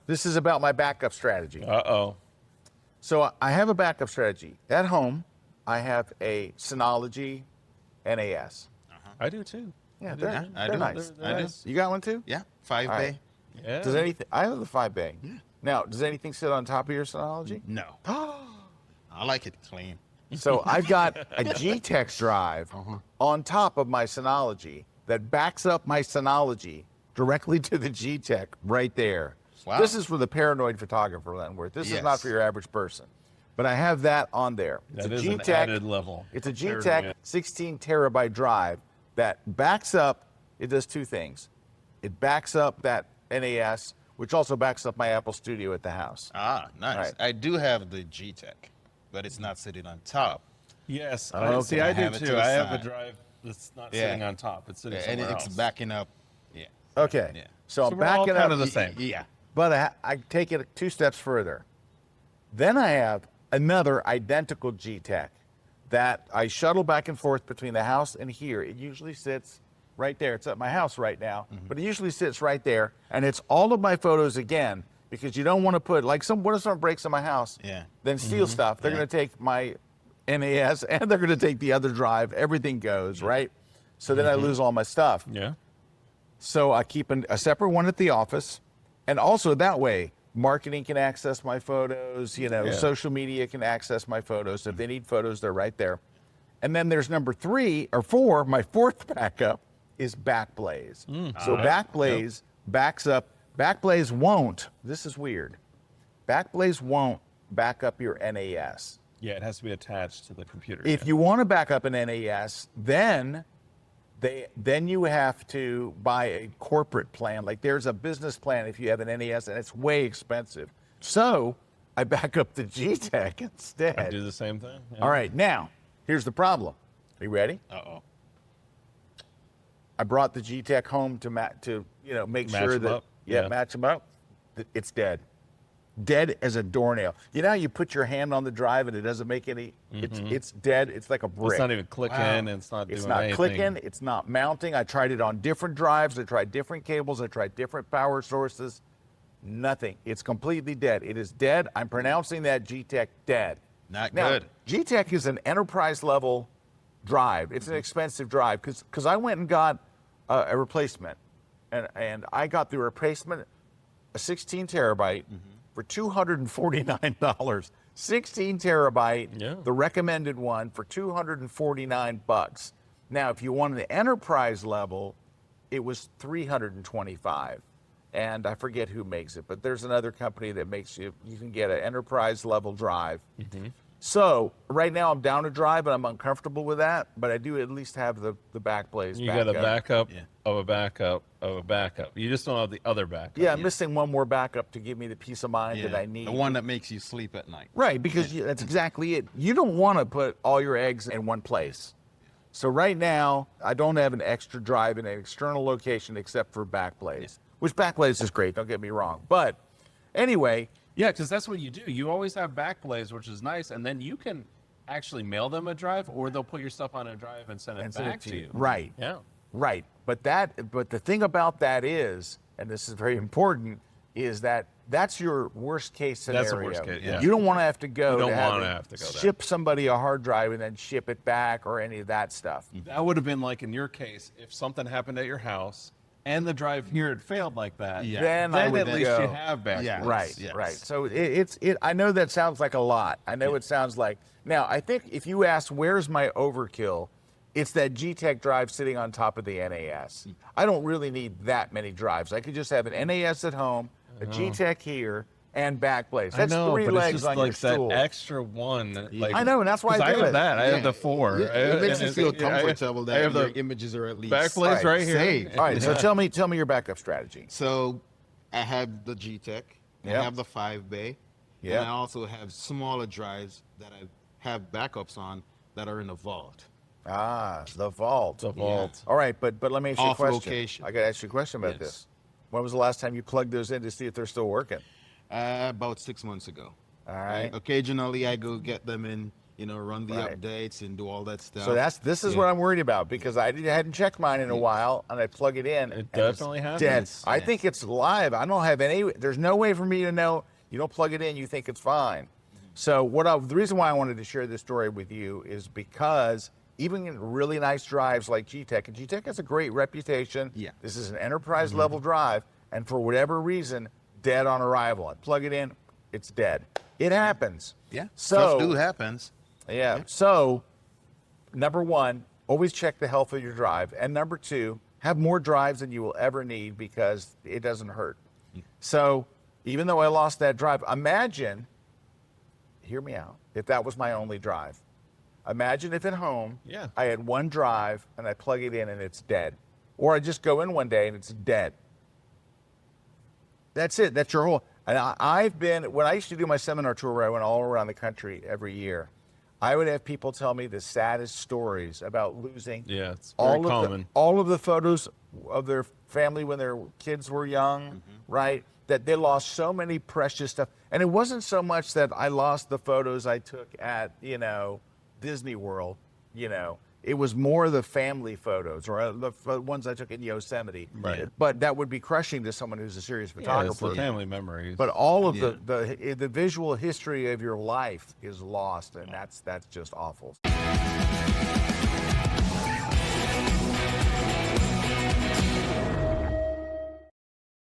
This is about my backup strategy. Uh-oh. So I have a backup strategy. At home, I have a Synology NAS. I do too. Yeah, I they're do. nice. I do. You got one too? Yeah, 5 All bay. right. Yeah. Does anything? I have the 5-bay. Yeah. Now, does anything sit on top of your Synology? No. I like it clean. So I've got a G-Tex drive on top of my Synology that backs up my Synology directly to the G-Tech right there. Wow. This is for the paranoid photographer, Lenworth. This is not Yes. for your average person. But I have that on there. That is an added level. It's a Paranoia. G-Tech 16 terabyte drive that backs up. It does two things. It backs up that NAS, which also backs up my Apple Studio at the house. Ah, nice. Right. I do have the G-Tech, but it's not sitting on top. Yes. Oh, See, okay. I I do have it to too. the I have a side. drive that's not Yeah. sitting on top. It's sitting And somewhere it's else. backing up. Yeah. Okay. Yeah. So I'm So we're all backing kind up. of the same. Yeah. But I take it 2 steps further. Then I have another identical G-Tech that I shuttle back and forth between the house and here. It usually sits right there. It's at my house right now, but it usually sits right there. And it's all of my photos again, because you don't want to put, like, what if someone breaks in my house, Yeah. then steal stuff? They're Yeah. going to take my NAS and they're going to take the other drive. Everything goes, right? So then I lose all my stuff. Yeah. So I keep a separate one at the office. And also that way, marketing can access my photos, Yeah. social media can access my photos. If they need photos, they're right there. And then there's number 3 or 4, my fourth backup is Backblaze. So Backblaze backs up. Backblaze won't, this is weird. Backblaze won't back up your NAS. Yeah, it has to be attached to the computer. If you want to back up an NAS, then you have to buy a corporate plan. Like there's a business plan if you have an NAS, and it's way expensive. So I back up the G-Tech instead. I do the same thing. Yeah. All right, now here's the problem. Are you ready? Uh-oh. I brought the G-Tech home to make Match sure 'em that up. Yeah. match them up. It's dead. Dead as a doornail. You know how you put your hand on the drive and it doesn't make any. It's dead. It's like a brick. It's not even clicking. Wow. And it's not doing It's not anything. clicking. It's not mounting. I tried it on different drives. I tried different cables. I tried different power sources. Nothing. It's completely dead. It is dead. I'm pronouncing that G-Tech dead. Not Now, good. G-Tech is an enterprise level drive. It's an expensive drive because I went and got a replacement, and I got the replacement, a 16 terabyte for $249. 16 terabyte, Yeah. the recommended one for $249. Now, if you wanted the enterprise level, it was $325. And I forget who makes it, but there's another company that makes you can get an enterprise level drive. So right now I'm down a drive and I'm uncomfortable with that, but I do at least have the Backblaze. You got a backup Yeah. of a backup of a backup. You just don't have the other backup. Yeah, I'm missing one more backup to give me the peace of mind that I need. The one that makes you sleep at night. Right, because that's exactly it. You don't want to put all your eggs in one place. So right now, I don't have an extra drive in an external location except for Backblaze, which Backblaze is great, don't get me wrong. But anyway, Yeah, because that's what you do. You always have Backblaze, which is nice, and then you can actually mail them a drive, or they'll put your stuff on a drive and send it send it back to you. Right. Yeah. Right. But the thing about that is, and this is very important, is that that's your worst case scenario. That's the worst case, yeah. You don't want to have to go You don't to wanna have to go there. ship somebody a hard drive and then ship it back or any of that stuff. That would have been like in your case, if something happened at your house and the drive here had failed like that. Yeah. Then I would at least go. you have Backblaze. Yeah. Right, Yes. right. So it's I know that sounds like a lot. I know it sounds like. Now, I think if you ask where's my overkill, it's that G-Tech drive sitting on top of the NAS. I don't really need that many drives. I could just have an NAS at home, a G-Tech here, and Backblaze. That's I know, 3 but legs it's just on like your stool. that extra one. Like, I know, and that's why 'cause I do have it. that. I have Yeah. the 4. It makes you And feel it's- I- comfortable I that have your the images are at least Backblaze right here. saved. All right, so tell me your backup strategy. So I have the G-Tech. Yeah. I have the 5-bay. Yeah. And I also have smaller drives that I have backups on that are in the vault. Ah, the vault. The vault. All right, but let me ask you a Off question. location. I got to ask you a question about Yes. this. When was the last time you plugged those in to see if they're still working? About 6 months ago. All right. Occasionally, I go get them in run the Right. updates and do all that stuff. So this is what I'm worried about, because I hadn't checked mine in a while, and I plug it in. It and definitely it's happens. dead. I think it's live. I don't have any. There's no way for me to know. You don't plug it in, you think it's fine. So the reason why I wanted to share this story with you is because even in really nice drives like G-Tech, and G-Tech has a great reputation. Yeah. This is an enterprise level drive, and for whatever reason, dead on arrival. I plug it in, it's dead. It happens. Yeah. So Stuff do happens. yeah. So, number one, always check the health of your drive. And number two, have more drives than you will ever need, because it doesn't hurt. So, even though I lost that drive, imagine, hear me out, if that was my only drive. Imagine if at home Yeah. I had one drive and I plug it in and it's dead. Or I just go in one day and it's dead. That's it. That's your whole. And when I used to do my seminar tour where I went all around the country every year, I would have people tell me the saddest stories about losing Yeah, it's very all common. of the photos of their family when their kids were young, right? That they lost so many precious stuff. And it wasn't so much that I lost the photos I took at, Disney World, It was more the family photos, or the ones I took in Yosemite. Right. But that would be crushing to someone who's a serious Yeah, it's photographer. the family memories. But all of Yeah. the visual history of your life is lost, and that's just awful.